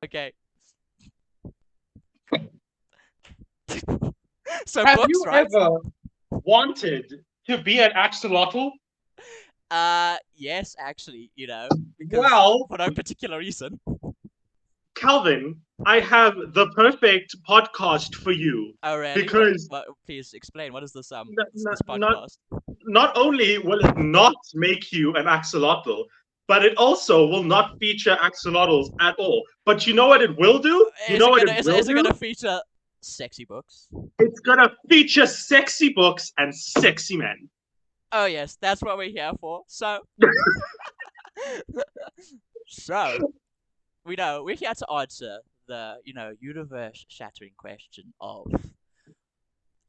Okay. So Have books, you right? ever wanted to be an axolotl? Yes, actually, because Well, for no particular reason. Calvin, I have the perfect podcast for you Oh, really? because What? Please explain. What is this not this podcast? not only will it not make you an axolotl, but it also will not feature axolotls at all. But you know what it will do? You Is know it what gonna it is, will is it do? gonna feature sexy books? It's gonna feature sexy books and sexy men. Oh yes, that's what we're here for. So we're here to answer the universe-shattering question of,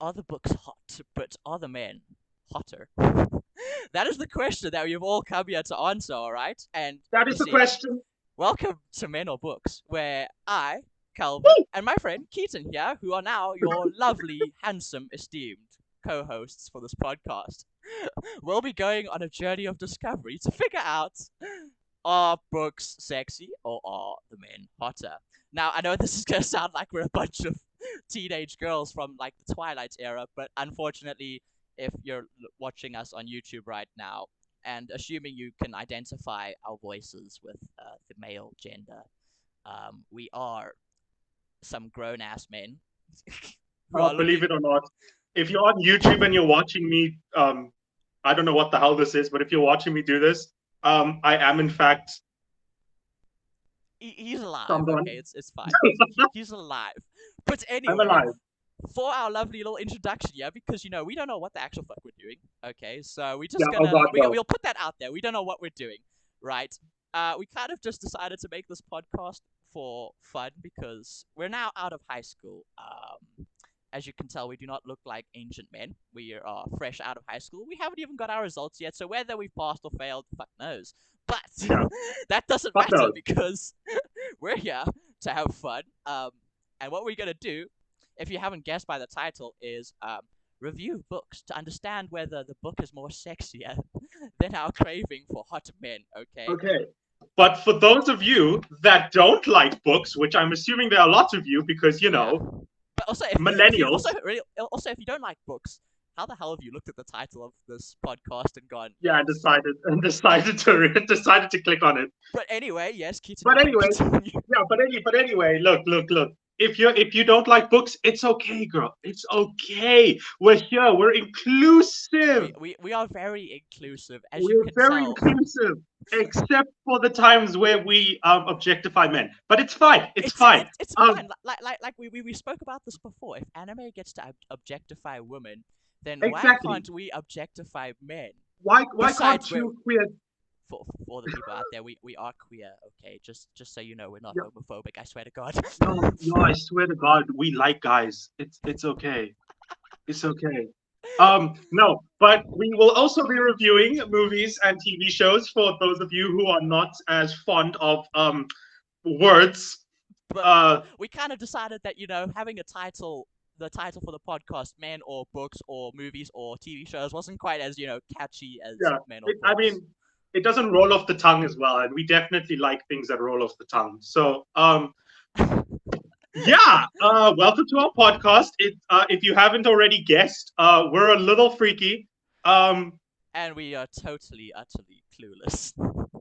are the books hot, but are the men hotter? That is the question that we've all come here to answer, all right? And That you is the see, question. welcome to Men or Books, where I, Calvin, Woo! and my friend Keaton here, who are now your lovely, handsome, esteemed co-hosts for this podcast, will be going on a journey of discovery to figure out, are books sexy or are the men hotter? Now, I know this is going to sound like we're a bunch of teenage girls from like the Twilight era, but unfortunately, if you're watching us on YouTube right now, and assuming you can identify our voices with the male gender, we are some grown ass men who are Believe looking. it or not, if you're on YouTube and you're watching me, I don't know what the hell this is, but if you're watching me do this, I am in fact He's alive. someone. Okay, it's fine. He's alive. But I'm anyway, alive. for our lovely little introduction, yeah, because we don't know what the actual fuck we're doing. Okay, so we're Yeah. just Oh gonna God, no. we'll put that out there. We don't know what we're doing, right? We kind of just decided to make this podcast for fun because we're now out of high school. As you can tell, we do not look like ancient men. We are fresh out of high school. We haven't even got our results yet, so whether we've passed or failed, fuck knows. But Yeah. that doesn't Fuck matter no. because we're here to have fun. And what we're gonna do, if you haven't guessed by the title, is review books to understand whether the book is more sexier than our craving for hot men. Okay. Okay. But for those of you that don't like books, which I'm assuming there are lots of you because Yeah. But also, if you millennials. also if you don't like books, how the hell have you looked at the title of this podcast and gone, Yeah, decided to click on it. but anyway, yes, Keaton, But you can anyway, continue. yeah. But anyway, look. If you don't like books, it's okay, girl. It's okay. We're here. We're inclusive. We are very inclusive, as you We're can very tell. inclusive, except for the times where we objectify men. But it's fine. It's fine. It's Um, fine. Like we spoke about this before. If anime gets to objectify women, then why exactly. can't we objectify men? Why can't Besides, we're two queer? for the people out there, we are queer. Okay, just so you know, we're not Yeah, homophobic. I swear to God. no. I swear to God, we like guys. It's okay. It's okay. No, but we will also be reviewing movies and TV shows for those of you who are not as fond of words. But Uh, we kind of decided that having the title for the podcast, men or books or movies or TV shows, wasn't quite as catchy as yeah. men or I books. mean, it doesn't roll off the tongue as well, and we definitely like things that roll off the tongue. So, yeah. Welcome to our podcast. If you haven't already guessed, we're a little freaky. Um, And we are totally, utterly clueless.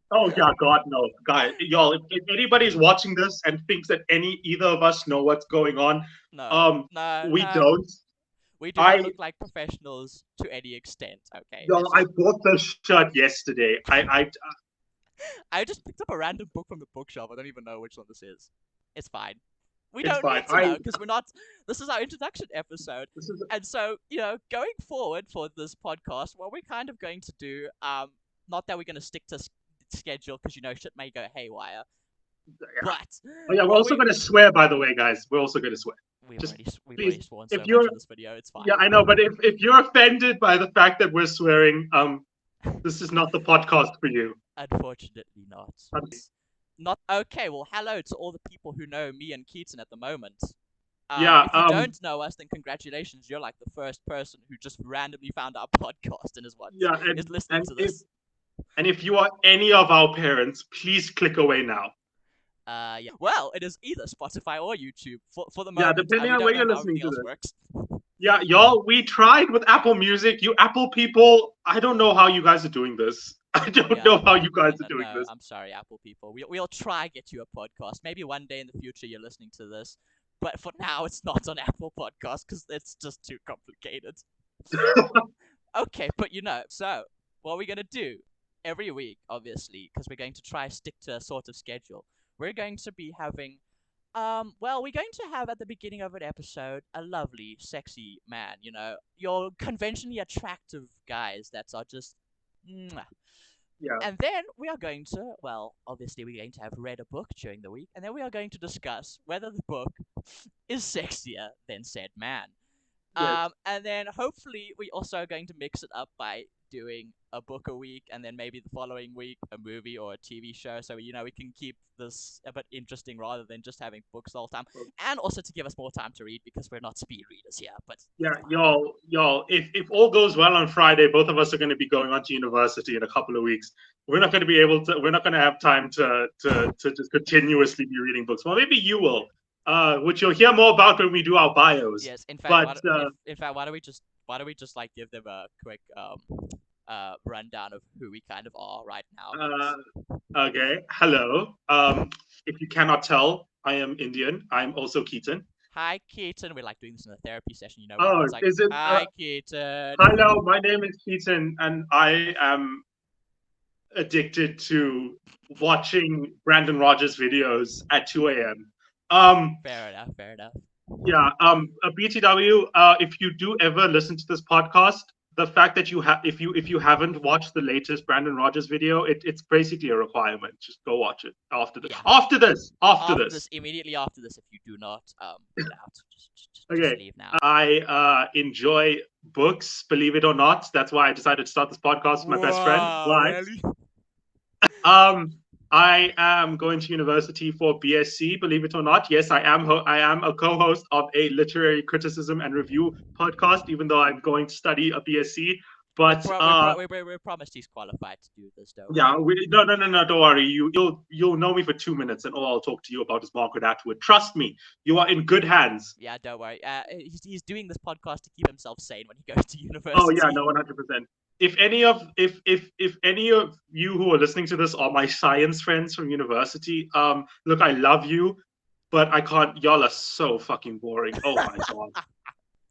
Oh yeah, God no, guys, y'all. If anybody's watching this and thinks that either of us know what's going on, No, um, no, we no. don't. We do not I look like professionals to any extent. Okay, y'all, let's I just. bought this shirt yesterday. I just picked up a random book from the bookshelf. I don't even know which one this is. It's fine. We It's don't fine. need to know because we're not. This is our introduction episode, This is and so going forward for this podcast, what we're kind of going to do, not that we're going to stick to schedule because shit may go haywire, yeah. but Oh yeah, we're what also we gonna swear. By the way, guys, we're also gonna swear. Just we've please, already sworn if so much you're in this video. It's fine. yeah, I know, but if you're offended by the fact that we're swearing, this is not the podcast for you. Unfortunately, not. Um, Not okay. Well, hello to all the people who know me and Keaton at the moment. Yeah. If you don't know us, then congratulations. You're like the first person who just randomly found our podcast and Yeah. is listening to this. And if you are any of our parents, please click away now. Yeah. Well, it is either Spotify or YouTube for the Yeah, moment. depending We on don't where know you're how listening everything to else this. works. Yeah, y'all, we tried with Apple Music. You Apple people, I don't know how you guys are doing this. I don't know how you guys are doing No, this. I'm sorry, Apple people. We'll try get you a podcast. Maybe one day in the future you're listening to this, but for now it's not on Apple Podcast because it's just too complicated. Okay, but so what we're gonna do every week, obviously, because we're going to try stick to a sort of schedule. We're going to be having we're going to have at the beginning of an episode a lovely, sexy man, your conventionally attractive guys that are just mwah. Yeah. And then we are going to, obviously we're going to have read a book during the week, and then we are going to discuss whether the book is sexier than said man. Yes. And then hopefully we also are going to mix it up by doing a book a week, and then maybe the following week a movie or a TV show. So we can keep this a bit interesting rather than just having books all the time, and also to give us more time to read because we're not speed readers here. But Yeah, y'all. If all goes well on Friday, both of us are going to be going on to university in a couple of weeks. We're not going to be able to. We're not going to have time to just continuously be reading books. Well, maybe you will, which you'll hear more about when we do our bios. yes, in fact, But why don't we just like give them a quick rundown of who we kind of are right now? okay, hello. If you cannot tell, I am Indian. I'm also Keaton. Hi, Keaton. We like doing this in a therapy session, where Oh, everyone's like, is it? "Hi, Keaton." Hello, my name is Keaton, and I am addicted to watching Brandon Rogers videos at 2 a.m. Fair enough. Fair enough. Yeah. A BTW. If you do ever listen to this podcast, the fact that you have, if you haven't watched the latest Brandon Rogers video, it's basically a requirement. Just go watch it after this. Yeah. After this. Immediately after this, if you do not, get out. Just Okay. leave now. I enjoy books, believe it or not. That's why I decided to start this podcast with my best friend. Why? Really? I am going to university for BSc. Believe it or not, yes, I am. I am a co-host of a literary criticism and review podcast. Even though I'm going to study a BSc, but we're promised he's qualified to do this, though. yeah, no. Don't worry. You'll know me for 2 minutes, and all I'll talk to you about is Margaret Atwood. Trust me, you are in good hands. Yeah, don't worry. He's doing this podcast to keep himself sane when he goes to university. Oh yeah, no, 100%. If any of you who are listening to this are my science friends from university, look, I love you, but I can't. Y'all are so fucking boring. Oh my god.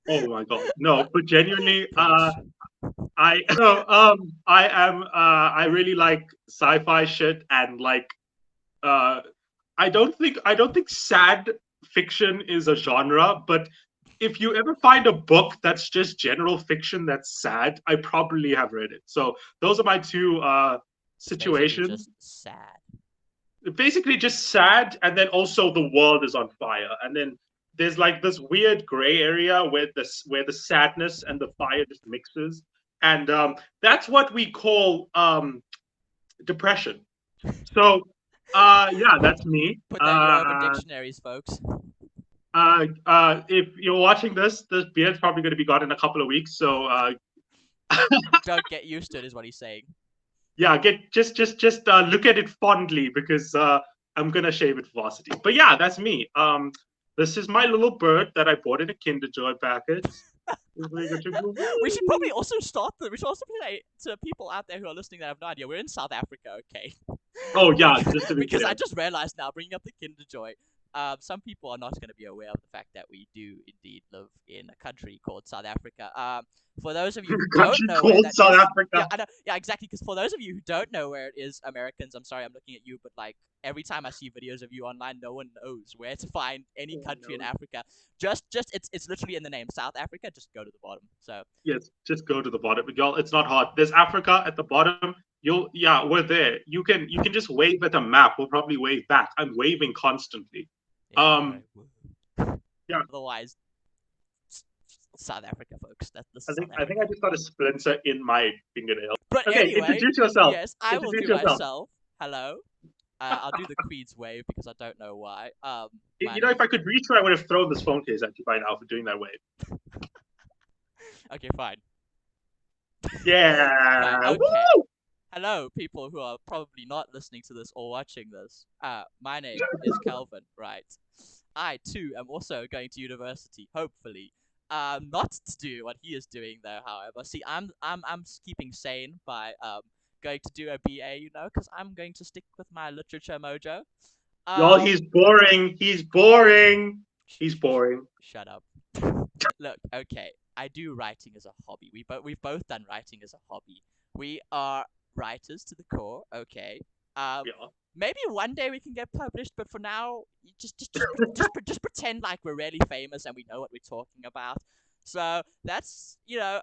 Oh my god. No, but genuinely, I I am I really like sci-fi shit and like I don't think sad fiction is a genre, but if you ever find a book that's just general fiction that's sad, I probably have read it. So those are my two situations. Basically just sad. Basically just sad, and then also the world is on fire, and then there's like this weird gray area where the sadness and the fire just mixes, and that's what we call depression. So yeah, that's me. Put that in your Urban Dictionaries, folks. If you're watching this beer's probably going to be gone in a couple of weeks. So Don't get used to it, is what he's saying. yeah, just look at it fondly because I'm gonna shave it for varsity. But yeah, that's me. This is my little bird that I bought in a Kinder Joy package. We should probably also we should also say to people out there who are listening that have no idea, we're in South Africa, okay? Oh yeah, just to be because clear. I just realized now, bringing up the Kinder Joy, some people are not going to be aware of the fact that we do indeed live in a country called South Africa. For those of you who don't know where that South is, Africa. yeah, I know, yeah, exactly. Because for those of you who don't know where it is, Americans, I'm sorry, I'm looking at you, but like every time I see videos of you online, no one knows where to find any country in Africa. Just it's literally in the name, South Africa. Just go to the bottom. So yes, just go to the bottom, y'all. It's not hard. There's Africa at the bottom. We're there. You can just wave at a map. We'll probably wave back. I'm waving constantly. yeah, yeah. Otherwise, South Africa, folks. That's the. I think I just got a splinter in my fingernail. But okay, anyway, introduce yourself. Yes, I will do myself. Hello, I'll do the Queen's wave because I don't know why. My You know, name. if I could reach her, I would have thrown this phone case at you by now for doing that wave. Okay, fine. Fine. Yeah. Okay. Woo! Hello, people who are probably not listening to this or watching this. My name is Calvin, right? I too am also going to university, hopefully. Not to do what he is doing though. However, see, I'm keeping sane by going to do a BA, because I'm going to stick with my literature mojo. Y'all, Um, he's boring. He's boring. He's boring. Shut up. Look, okay, I do writing as a hobby. We've both done writing as a hobby. We are writers to the core. Okay. Um, Yeah. maybe one day we can get published, but for now, just pretend like we're really famous and we know what we're talking about. So that's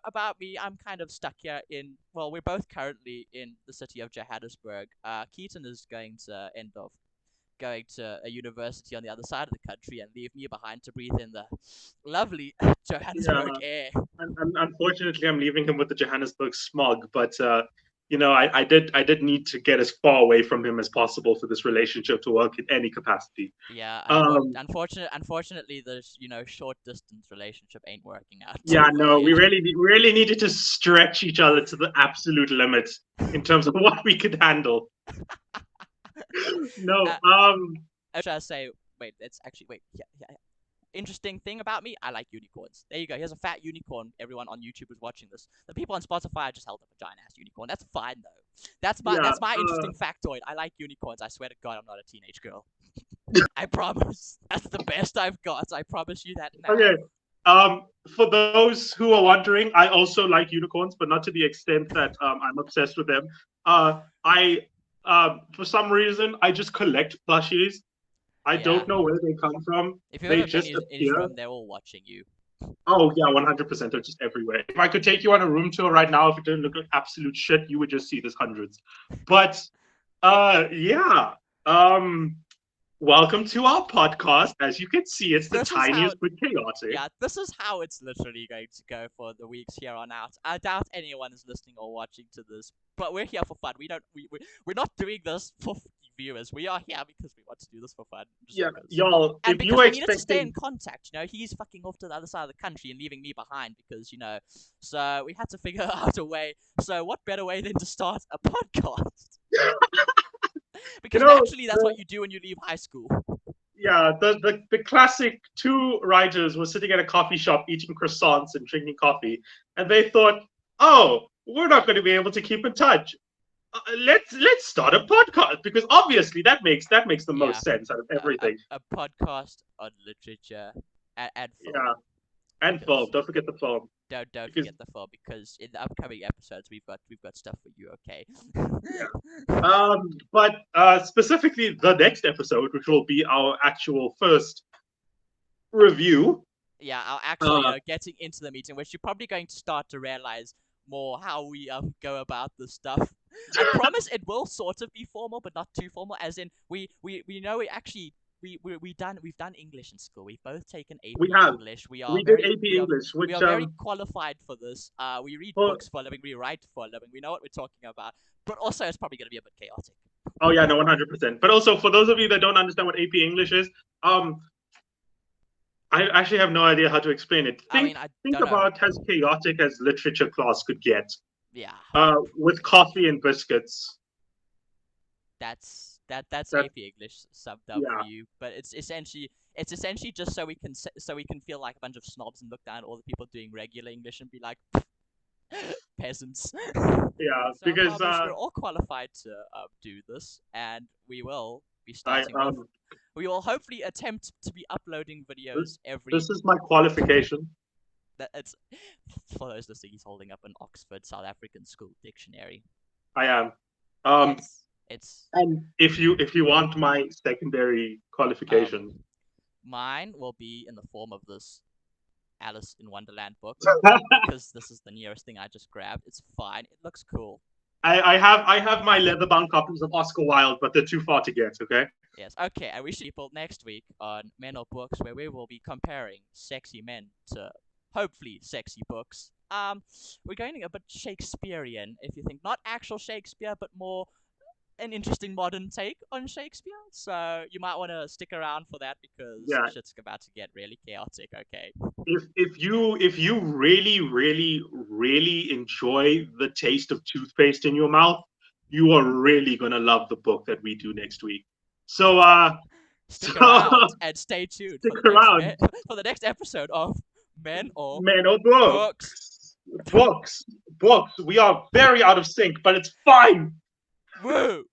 about me. I'm kind of stuck here in. Well, we're both currently in the city of Johannesburg. Keaton is going to end off going to a university on the other side of the country and leave me behind to breathe in the lovely Yeah. Johannesburg air. Unfortunately, I'm leaving him with the Johannesburg smog, but I did need to get as far away from him as possible for this relationship to work in any capacity. Yeah, Um, unfortunately, the short distance relationship ain't working out yeah, for no, you. we really needed to stretch each other to the absolute limit in terms of what we could handle. No, Should I say? Wait, it's actually wait. Yeah. Interesting thing about me, I like unicorns. There you go. Here's a fat unicorn. Everyone on YouTube is watching this. The people on Spotify just held up a giant ass unicorn. That's fine though. yeah, That's my interesting factoid. I like unicorns. I swear to God, I'm not a teenage girl. I promise. That's the best I've got. I promise you that now. okay. For those who are wondering, I also like unicorns, but not to the extent that I'm obsessed with them. I For some reason, I just collect plushies. I Yeah. don't know where they come from. If you've They ever been just in his appear. room, they're all watching you. Oh yeah, 100%. They're just everywhere. If I could take you on a room tour right now, if it didn't look like absolute shit, you would just see there's hundreds. But yeah. Um, Welcome to our podcast. As you can see, it's the This is how tiniest bit chaotic. Yeah, this is how it's literally going to go for the weeks here on out. I doubt anyone is listening or watching to this, but we're here for fun. We're not doing this for viewers. We are here because we want to do this for fun. Just Yeah, because. y'all, And if you because were we needed to stay in expecting, contact, he's fucking off to the other side of the country and leaving me behind because. So we had to figure out a way. So what better way than to start a podcast? you Because know, naturally, that's what you do when you leave high school. the classic two writers were sitting at a coffee shop eating croissants and drinking coffee, and they thought, "Oh, we're not going to be able to keep in touch. Let's start a podcast because obviously that makes the Yeah, most sense out of everything." a podcast on literature and film. Yeah, and Because film. Don't forget the film don't because forget the film because in the upcoming episodes we've got stuff for you. Okay. yeah. But specifically the next episode, which will be our actual first review. Yeah, our actual Uh, getting into the meeting, which you're probably going to start to realize more how we go about this stuff. I promise it will sort of be formal, but not too formal. As in, we know we actually we've done English in school. We've both taken we AP have English. we did AP English, We which are very qualified for this. We read for books for a living. We write for a living. We know what we're talking about. But also, it's probably going to be a bit chaotic. oh yeah, no, 100%. But also for those of you that don't understand what AP English is, I actually have no idea how to explain it. I mean, I Think don't know. about as chaotic as literature class could get, Yeah, with coffee and biscuits. that's That AP English summed up for yeah, you. But it's essentially just so we can feel like a bunch of snobs and look down at all the people doing regular English and be like peasants. yeah, So I because promise we're all qualified to do this, and we will be I starting off. We will hopefully attempt to be uploading videos every. this is my qualification. That it's for those listening. He's holding up an Oxford South African School Dictionary. I am. It's And if you want my secondary qualification, mine will be in the form of this Alice in Wonderland book because this is the nearest thing I just grabbed. It's fine. It looks cool. I have my leather bound copies of Oscar Wilde, but they're too far to get. Okay. Yes. Okay. I wish people next week on Men or Books where we will be comparing sexy men to hopefully sexy books. We're going a bit Shakespearean, if you think not actual Shakespeare, but more an interesting modern take on Shakespeare. So you might want to stick around for that because Yeah. shit's about to get really chaotic. Okay. If you really enjoy the taste of toothpaste in your mouth, you are really gonna love the book that we do next week. So Stick so around and stay tuned stick for the next around, for the next episode of Men or man. Oh, Books. books. We are very out of sync, but it's fine. Woo!